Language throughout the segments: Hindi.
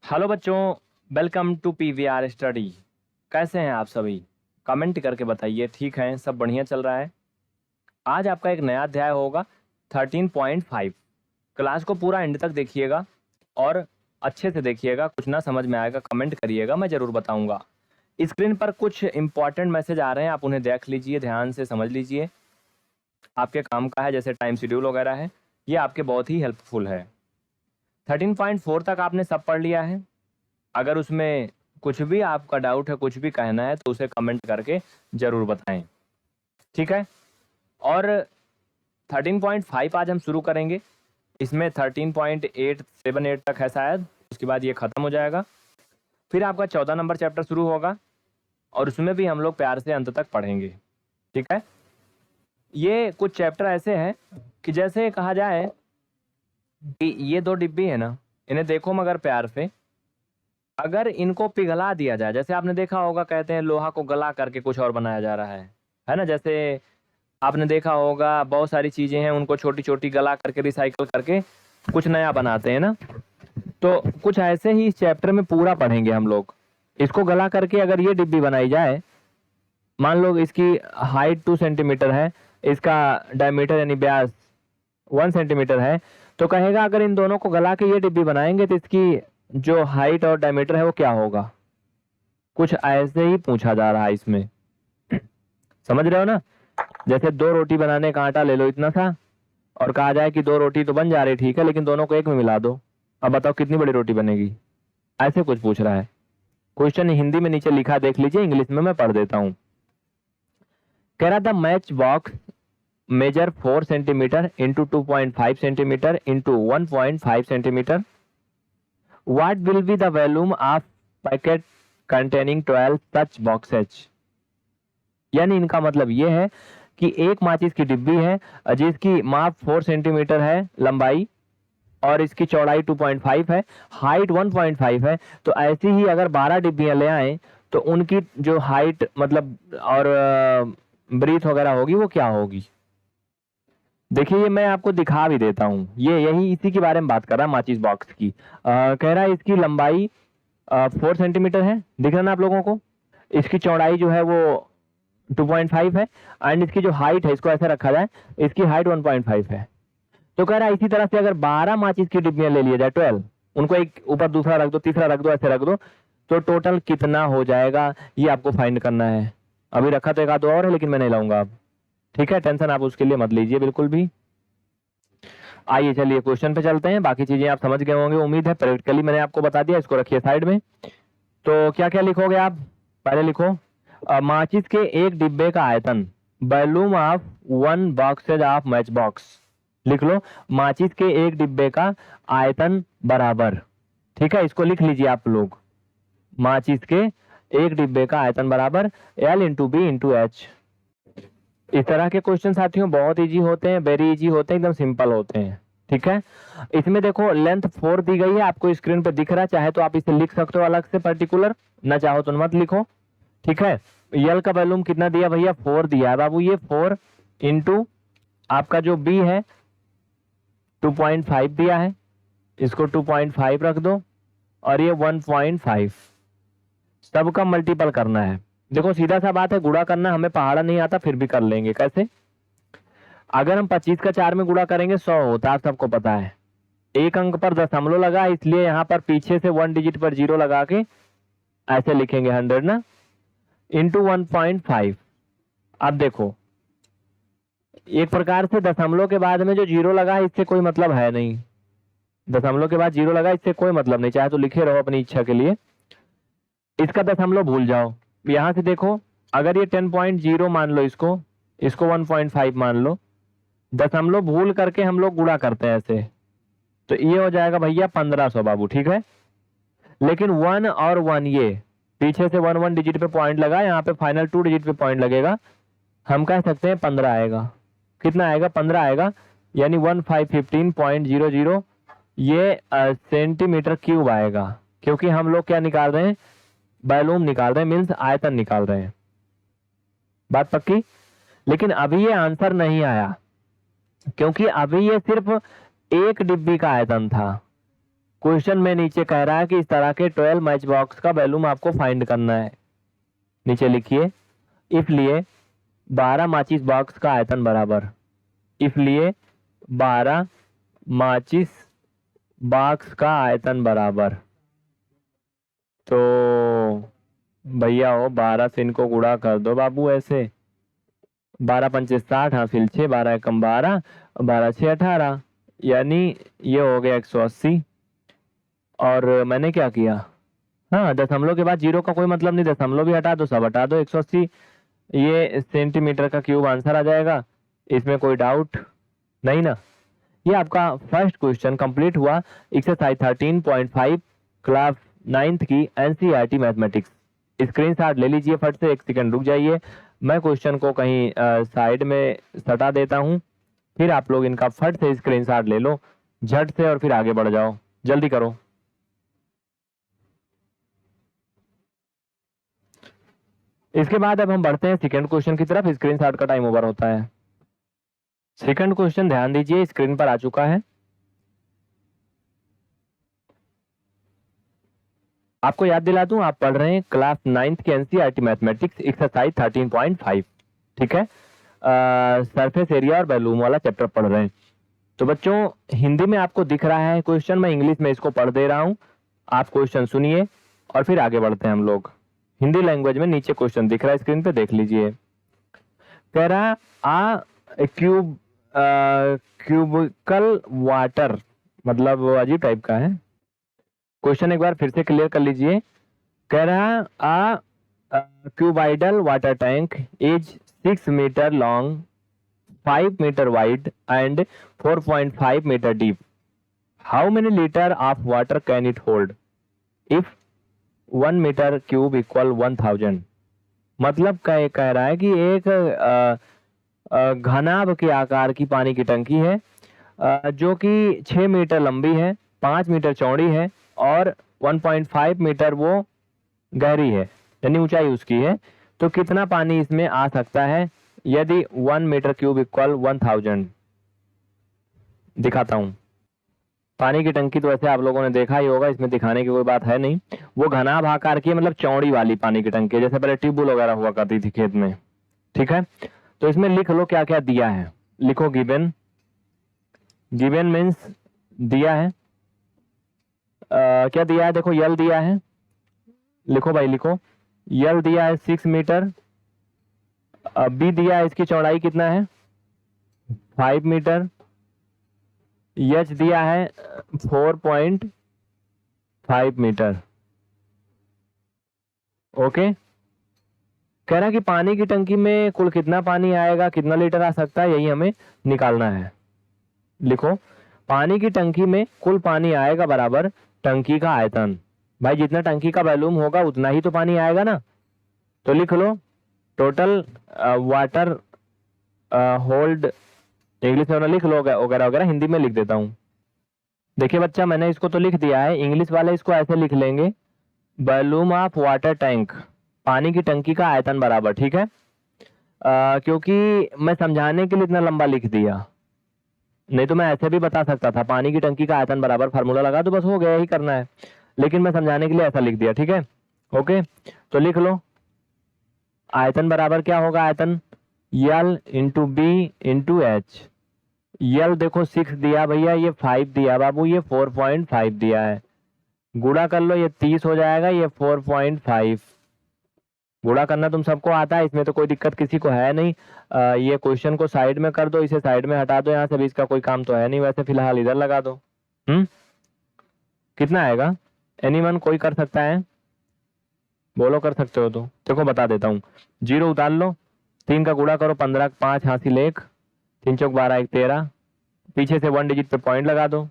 हेलो बच्चों, वेलकम टू पीवीआर स्टडी। कैसे हैं आप सभी? कमेंट करके बताइए। ठीक हैं, सब बढ़िया चल रहा है। आज आपका एक नया अध्याय होगा 13.5। क्लास को पूरा एंड तक देखिएगा और अच्छे से देखिएगा। कुछ ना समझ में आएगा कमेंट करिएगा, मैं ज़रूर बताऊंगा। स्क्रीन पर कुछ इंपॉर्टेंट मैसेज आ रहे हैं, आप उन्हें देख लीजिए, ध्यान से समझ लीजिए। आपके काम का है, जैसे टाइम शेड्यूल वगैरह है, ये आपके बहुत ही हेल्पफुल है। 13.4 तक आपने सब पढ़ लिया है। अगर उसमें कुछ भी आपका डाउट है, कुछ भी कहना है, तो उसे कमेंट करके ज़रूर बताएं। ठीक है। और 13.5 आज हम शुरू करेंगे। इसमें 13.878 तक है शायद, उसके बाद ये ख़त्म हो जाएगा। फिर आपका 14 नंबर चैप्टर शुरू होगा और उसमें भी हम लोग प्यार से अंत तक पढ़ेंगे। ठीक है। ये कुछ चैप्टर ऐसे हैं कि जैसे कहा जाए कि ये दो डिब्बी है ना, इन्हें देखो मगर प्यार से। अगर इनको पिघला दिया जाए, जैसे आपने देखा होगा, कहते हैं लोहा को गला करके कुछ और बनाया जा रहा है ना। जैसे आपने देखा होगा बहुत सारी चीजें हैं, उनको छोटी छोटी गला करके रिसाइकल करके कुछ नया बनाते हैं ना। तो कुछ ऐसे ही इस चैप्टर में पूरा पढ़ेंगे हम लोग। इसको गला करके अगर ये डिब्बी बनाई जाए, मान लो इसकी हाइट 2 सेंटीमीटर है, इसका डायमीटर यानी व्यास 1 सेंटीमीटर है, तो कहेगा अगर इन दोनों को गला के ये डिब्बी बनाएंगे तो इसकी जो हाइट और डायमीटर है वो क्या होगा। कुछ ऐसे ही पूछा जा रहा है इसमें। समझ रहे हो ना? जैसे दो रोटी बनाने का आटा ले लो इतना सा, और कहा जाए कि दो रोटी तो बन जा रही, ठीक है, लेकिन दोनों को एक में मिला दो, अब बताओ कितनी बड़ी रोटी बनेगी। ऐसे कुछ पूछ रहा है। क्वेश्चन हिंदी में नीचे लिखा देख लीजिए, इंग्लिश में मैं पढ़ देता हूं। कह रहा था match box measure 4 centimetre into 2.5 centimetre into 1.5 centimetre. What will be the volume of packet containing 12 such boxes? यानी इनका मतलब ये है कि एक माचिस की डिब्बी है जिसकी माप 4 सेंटीमीटर है लंबाई, और इसकी चौड़ाई 2.5 है, हाइट 1.5 है। तो ऐसी ही अगर 12 डिब्बियां ले आए तो उनकी जो हाइट मतलब और ब्रीथ वगैरह होगी वो क्या होगी। देखिए ये मैं आपको दिखा भी देता हूँ, ये यही इसी के बारे में बात कर रहा है, माचिस बॉक्स की। कह रहा है इसकी लंबाई 4 सेंटीमीटर है, दिख रहा है ना आप लोगों को। इसकी चौड़ाई जो है वो 2.5 है, एंड इसकी जो हाइट है, इसको ऐसे रखा जाए, इसकी हाइट 1.5 है। तो कह रहा है इसी तरह से अगर 12 माचिस की डिब्बियां ले लिया जाए, 12, उनको एक ऊपर दूसरा रख दो, तीसरा रख दो, ऐसे रख दो, तो टोटल कितना हो जाएगा ये आपको फाइंड करना है। अभी रखा तो एक आध और है, लेकिन मैं नहीं लाऊंगा अब। ठीक है, टेंशन आप उसके लिए मत लीजिए बिल्कुल भी। आइए चलिए क्वेश्चन पे चलते हैं। बाकी चीजें आप समझ गए होंगे उम्मीद है, प्रैक्टिकली मैंने आपको बता दिया, इसको रखिए साइड में। तो क्या क्या लिखोगे आप? पहले लिखो माचिस के एक डिब्बे का आयतन, volume of 1 boxes of match box. लिख लो माचिस के एक डिब्बे का आयतन बराबर। ठीक है, इसको लिख लीजिए आप लोग। माचिस के एक डिब्बे का आयतन बराबर L into B into H. इस तरह के क्वेश्चन साथियों बहुत इजी होते हैं, वेरी इजी होते हैं, एकदम सिंपल होते हैं। ठीक है, इसमें देखो लेंथ 4 दी गई है, आपको स्क्रीन पे दिख रहा है, चाहे तो आप इसे लिख सकते हो अलग से पर्टिकुलर, ना चाहो तो मत लिखो। ठीक है, यल का वॉल्यूम कितना दिया भैया? 4 दिया है बाबू। ये 4 इंटू आपका जो बी है 2.5 दिया है, इसको 2.5 रख दो, और ये 1.5, सबका मल्टीपल करना है। देखो सीधा सा बात है, गुणा करना हमें पहाड़ा नहीं आता, फिर भी कर लेंगे। कैसे? अगर हम 25 का 4 में गुणा करेंगे 100 होता है, आप सबको पता है। एक अंक पर दशमलव लगा, इसलिए यहाँ पर पीछे से 1 डिजिट पर 0 लगा के ऐसे लिखेंगे 100 ना, इंटू 1.5। अब देखो एक प्रकार से दशमलव के बाद में जो 0 लगा है इससे कोई मतलब है नहीं, दशमलव के बाद 0 लगा इससे कोई मतलब नहीं, चाहे तो लिखे रहो अपनी इच्छा के लिए, इसका दशमलव भूल जाओ। यहां से देखो, अगर ये 10.0 मान लो, इसको इसको 1.5 मान लो, दशमलव भूल करके हम लोग गुणा करते हैं ऐसे, तो ये हो जाएगा भैया 1500 बाबू। ठीक है, लेकिन 1 और 1 ये पीछे से 1 डिजिट पे पॉइंट लगा, यहाँ पे फाइनल 2 डिजिट पे पॉइंट लगेगा, हम कह सकते हैं 15 आएगा। कितना आएगा? 15 आएगा, यानी 1515.00 ये सेंटीमीटर क्यूब आएगा, क्योंकि हम लोग क्या निकाल रहे हैं? वॉल्यूम निकाल रहे हैं, मीन्स आयतन निकाल रहे हैं। बात पक्की? लेकिन अभी ये आंसर नहीं आया, क्योंकि अभी ये सिर्फ एक डिब्बी का आयतन था। क्वेश्चन में नीचे कह रहा है कि इस तरह के 12 मैच बॉक्स का वॉल्यूम आपको फाइंड करना है। नीचे लिखिए इसलिए 12 माचिस बॉक्स का आयतन बराबर, इसलिए 12 माचिस बॉक्स का आयतन बराबर। तो भैया हो 12 से इनको गुणा कर दो बाबू ऐसे, 12 पंचे 60, हासिल 6, 12 एकम 12, 12 6 18, यानी ये हो गया 180। और मैंने क्या किया, हाँ दशमलव के बाद जीरो का कोई मतलब नहीं, दशमलव भी हटा दो, सब हटा दो, 180 ये सेंटीमीटर का क्यूब आंसर आ जाएगा। इसमें कोई डाउट नहीं ना। ये आपका फर्स्ट क्वेश्चन कंप्लीट हुआ एक्सरसाइज 13.5 क्लास 9th की एनसीईआरटी मैथमेटिक्स। स्क्रीनशॉट ले लीजिए फट से, 1 सेकंड रुक जाइए, मैं क्वेश्चन को कहीं साइड में सटा देता हूं, फिर आप लोग इनका फट से स्क्रीनशॉट ले लो झट से और फिर आगे बढ़ जाओ, जल्दी करो। इसके बाद अब हम बढ़ते हैं सेकंड क्वेश्चन की तरफ। स्क्रीनशॉट का टाइम ओवर होता है। सेकंड क्वेश्चन ध्यान दीजिए, स्क्रीन पर आ चुका है। आपको याद दिला दूं, आप पढ़ रहे हैं क्लास 9th की एनसीईआरटी मैथमेटिक्स एक्सरसाइज 13.5, ठीक है। सरफेस एरिया और वॉल्यूम वाला चैप्टर पढ़ रहे हैं। तो बच्चों हिंदी में आपको दिख रहा है क्वेश्चन, मैं इंग्लिश में इसको पढ़ दे रहा हूं, आप क्वेश्चन सुनिए और फिर आगे बढ़ते हैं हम लोग। हिंदी लैंग्वेज में नीचे क्वेश्चन दिख रहा है स्क्रीन पे, देख लीजिए। कह रहा आ क्यूबिकल वाटर, मतलब वो अजीब टाइप का है क्वेश्चन, एक बार फिर से क्लियर कर लीजिए। कह रहा a cuboidal water tank is 6 metre long, 5 metre wide and 4.5 metre deep. How many litre of water can it hold if 1 metre cube equal 1000। मतलब कह रहा है कि एक घनाभ के आकार की पानी की टंकी है जो कि 6 मीटर लंबी है, 5 मीटर चौड़ी है और 1.5 मीटर वो गहरी है, यानी ऊंचाई उसकी है। तो कितना पानी इसमें आ सकता है यदि 1 मीटर क्यूब इक्वल 1000। दिखाता हूं। पानी की टंकी तो ऐसे आप लोगों ने देखा ही होगा, इसमें दिखाने की कोई बात है नहीं। वो घनाभ आकार की है, मतलब चौड़ी वाली पानी की टंकी, जैसे पहले ट्यूबवेल वगैरह हुआ करती थी खेत में, ठीक है। तो इसमें लिख लो क्या क्या दिया है, लिखो गिवन। गिवन मीन्स दिया है। क्या दिया है, देखो यल दिया है, लिखो भाई लिखो। यल दिया है 6 मीटर। बी दिया है इसकी चौड़ाई कितना है 5 मीटर। एच दिया है 4.5 मीटर। ओके। कह रहा कि पानी की टंकी में कुल कितना पानी आएगा, कितना लीटर आ सकता है, यही हमें निकालना है। लिखो पानी की टंकी में कुल पानी आएगा बराबर टंकी का आयतन। भाई जितना टंकी का वॉल्यूम होगा उतना ही तो पानी आएगा ना। तो लिख लो टोटल वाटर होल्ड, इंग्लिश में लिख लो वगैरह वगैरह, हिंदी में लिख देता हूं। देखिए बच्चा मैंने इसको तो लिख दिया है, इंग्लिश वाले इसको ऐसे लिख लेंगे वॉल्यूम ऑफ वाटर टैंक, पानी की टंकी का आयतन बराबर, ठीक है। क्योंकि मैं समझाने के लिए इतना लंबा लिख दिया, नहीं तो मैं ऐसे भी बता सकता था पानी की टंकी का आयतन बराबर, फार्मूला लगा तो बस हो गया, ही करना है। लेकिन मैं समझाने के लिए ऐसा लिख दिया, ठीक है। ओके तो लिख लो आयतन बराबर क्या होगा, आयतन L into B into H. L देखो 6 दिया भैया, ये 5 दिया बाबू, ये 4.5 दिया है, गुणा कर लो, ये 30 हो जाएगा, ये 4.5। गुणा करना तुम सबको आता है, इसमें तो कोई दिक्कत किसी को है नहीं। ये क्वेश्चन को साइड में कर दो, इसे साइड में हटा दो यहाँ से, भी इसका कोई काम तो है नहीं, वैसे फिलहाल इधर लगा दो। कितना आएगा, एनीवन कोई कर सकता है, बोलो कर सकते हो तो। देखो बता देता हूँ, 0 उतार लो, 3 का गुणा करो, 15, 5 हासिल 1, 3 चौक 12, 1 13, पीछे से 1 डिजिट पे पॉइंट लगा दो।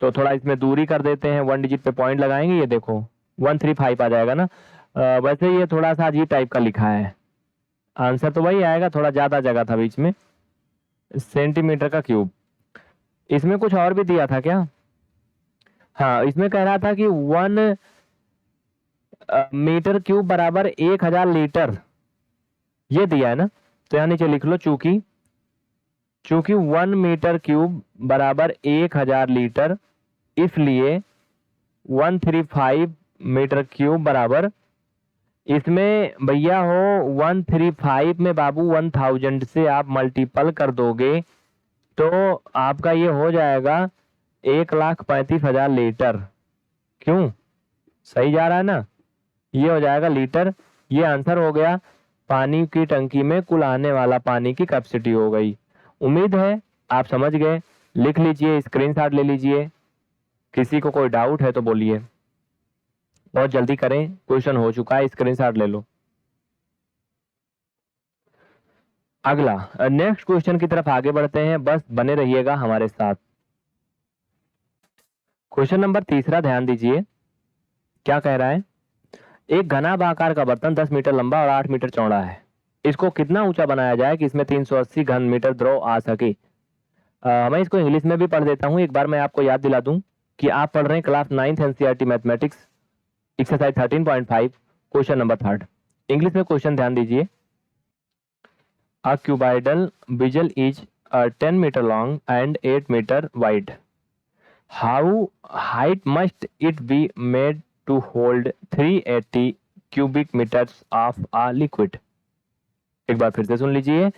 तो थोड़ा इसमें दूरी कर देते हैं, 1 डिजिट पे पॉइंट लगाएंगे, ये देखो 135 आ जाएगा ना। वैसे ये थोड़ा सा अजीब टाइप का लिखा है, आंसर तो वही आएगा, थोड़ा ज्यादा जगह था बीच में। सेंटीमीटर का क्यूब, इसमें कुछ और भी दिया था क्या, हाँ इसमें कह रहा था कि 1 मीटर क्यूब बराबर 1000 लीटर, ये दिया है ना। तो यहाँ नीचे लिख लो चूंकि 1 मीटर क्यूब बराबर 1000 लीटर, इसलिए 135 मीटर क्यूब बराबर, इसमें भैया हो 135 में बाबू 1000 से आप मल्टीपल कर दोगे तो आपका ये हो जाएगा 1,35,000 लीटर। क्यों? सही जा रहा है ना? ये हो जाएगा लीटर। ये आंसर हो गया पानी की टंकी में कुल आने वाला पानी की कैपेसिटी हो गई। उम्मीद है आप समझ गए। लिख लीजिए, स्क्रीनशॉट ले लीजिए। किसी को कोई डाउट है तो बोलिए, बहुत जल्दी करें, क्वेश्चन हो चुका है, स्क्रीनशॉट ले लो। अगला नेक्स्ट क्वेश्चन की तरफ आगे बढ़ते हैं, बस बने रहिएगा हमारे साथ। क्वेश्चन नंबर 3 ध्यान दीजिए, क्या कह रहा है? एक घनाभ आकार का बर्तन 10 मीटर लंबा और 8 मीटर चौड़ा है। इसको कितना ऊंचा बनाया जाए कि इसमें 380 घन मीटर द्रव आ सके? मैं इसको इंग्लिश में भी पढ़ देता हूँ। एक बार मैं आपको याद दिला दूं कि आप पढ़ रहे हैं class 9th NCERT mathematics exercise 13.5 question number 3। English में क्वेश्चन ध्यान दीजिए। A cuboidal vessel is 10 meter long and 8 meter wide. How height must it be made to hold 380 cubic meters of a liquid? एक बार फिर से सुन लीजिए।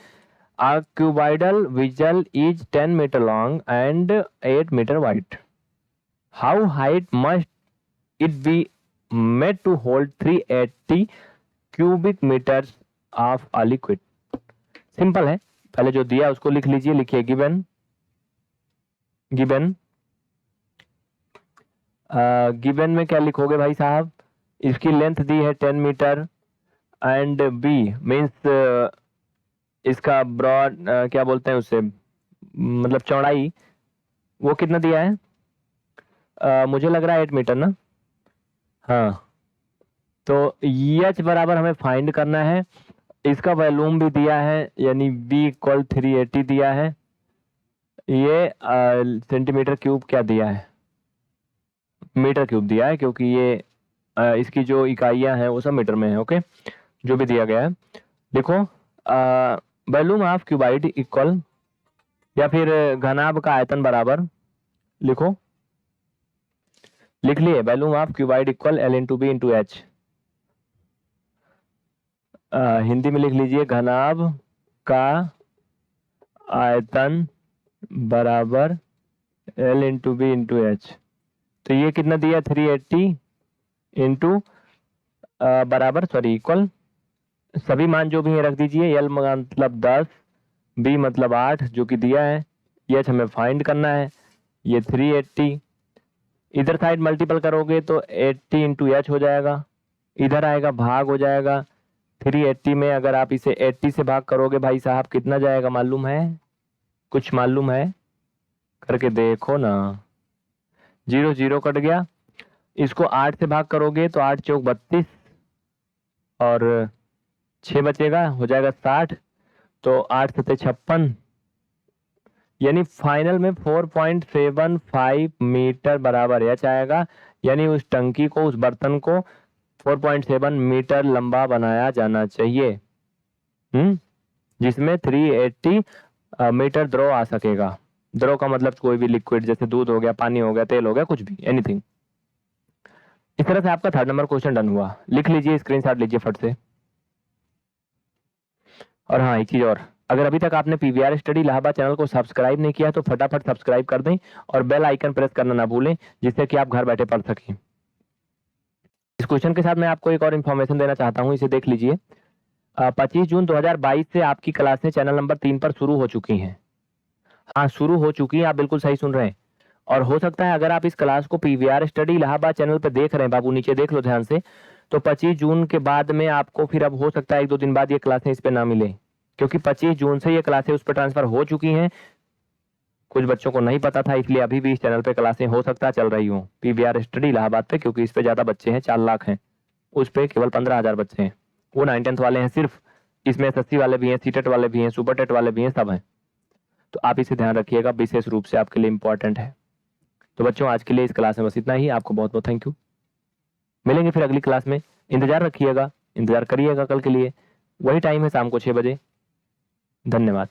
A cuboidal vessel is 10 meter long and 8 meter wide. How height must it be made to hold 380 cubic meters of a liquid? Simple है, पहले जो दिया उसको लिख लीजिए। लिखिए गिवन गिवन में क्या लिखोगे भाई साहब? इसकी लेंथ दी है 10 मीटर एंड बी मीन्स इसका ब्रॉड क्या बोलते हैं उसे, मतलब चौड़ाई वो कितना दिया है? मुझे लग रहा है 8 मीटर ना। हाँ, तो एच बराबर हमें फाइंड करना है। इसका वॉल्यूम भी दिया है, यानी V = 380 दिया है। ये सेंटीमीटर क्यूब क्या दिया है? मीटर क्यूब दिया है, क्योंकि ये इसकी जो इकाइयां हैं वो सब मीटर में है। ओके, जो भी दिया गया है देखो। वॉल्यूम ऑफ क्यूबाइड इक्वल, या फिर घनाभ का आयतन बराबर, लिखो, लिख लिए। Volume of cuboid equal L/B/H। Hindi में लिख लीजिए घनाभ का आयतन बराबर L/B/H। तो ये कितना दिया? 380 इंटू बराबर इक्वल, सभी मान जो भी है रख दीजिए। L मतलब 10, B मतलब 8 जो कि दिया है, H हमें फाइंड करना है। ये 380, इधर साइड मल्टीपल करोगे तो 80 इंटू H हो जाएगा, इधर आएगा भाग हो जाएगा। 380 में अगर आप इसे 80 से भाग करोगे भाई साहब कितना जाएगा मालूम है? कुछ मालूम है? करके देखो ना। 0 0 कट गया। इसको 8 से भाग करोगे तो 8 चौक 32 और 6 बचेगा, हो जाएगा 60। तो 8 सते 56, यानी फाइनल में 4.75 मीटर बराबर एच आएगा। यानी उस टंकी को, उस बर्तन को 4.7 मीटर लंबा बनाया जाना चाहिए, जिसमें 380 मीटर द्रव आ सकेगा। द्रव का मतलब कोई भी लिक्विड, जैसे दूध हो गया, पानी हो गया, तेल हो गया, कुछ भी, एनीथिंग। इस तरह से आपका 3rd नंबर क्वेश्चन डन हुआ। लिख लीजिए, स्क्रीनशॉट लीजिए फट से। और हाँ, एक चीज और, अगर अभी तक आपने पीवीआर स्टडी इलाहाबाद चैनल को सब्सक्राइब नहीं किया तो फटाफट सब्सक्राइब कर दें और बेल आइकन प्रेस करना ना भूलें, जिससे कि आप घर बैठे पढ़ सकें। इस क्वेश्चन के साथ मैं आपको एक और इन्फॉर्मेशन देना चाहता हूं, इसे देख लीजिए। 25 जून 2022 से आपकी क्लासें चैनल नंबर 3 पर शुरू हो चुकी हैं। हाँ, शुरू हो चुकी हैं, आप बिल्कुल सही सुन रहे हैं। और हो सकता है अगर आप इस क्लास को पीवीआर स्टडी इलाहाबाद चैनल पर देख रहे हैं, बाबू नीचे देख लो ध्यान से, तो 25 जून के बाद में आपको फिर अब हो सकता है 1-2 दिन बाद ये क्लासें इस पर ना मिले, क्योंकि 25 जून से ये क्लासें उस पर ट्रांसफर हो चुकी हैं। कुछ बच्चों को नहीं पता था, इसलिए अभी भी इस चैनल पे क्लासें हो सकता है चल रही हो पीवीआर स्टडी इलाहाबाद पे, क्योंकि इस पे ज्यादा बच्चे हैं, 4 लाख हैं, उस पे केवल 15,000 बच्चे हैं। वो 9th वाले हैं सिर्फ, इसमें SSC वाले भी हैं, सीटेट वाले भी हैं, सुपर टेट वाले भी हैं, सब हैं। तो आप इसे ध्यान रखिएगा, विशेष रूप से आपके लिए इंपॉर्टेंट है। तो बच्चों आज के लिए इस क्लास में बस इतना ही। आपको बहुत बहुत थैंक यू। मिलेंगे फिर अगली क्लास में। इंतजार रखिएगा, इंतजार करिएगा कल के लिए। वही टाइम है शाम को 6 बजे। धन्यवाद।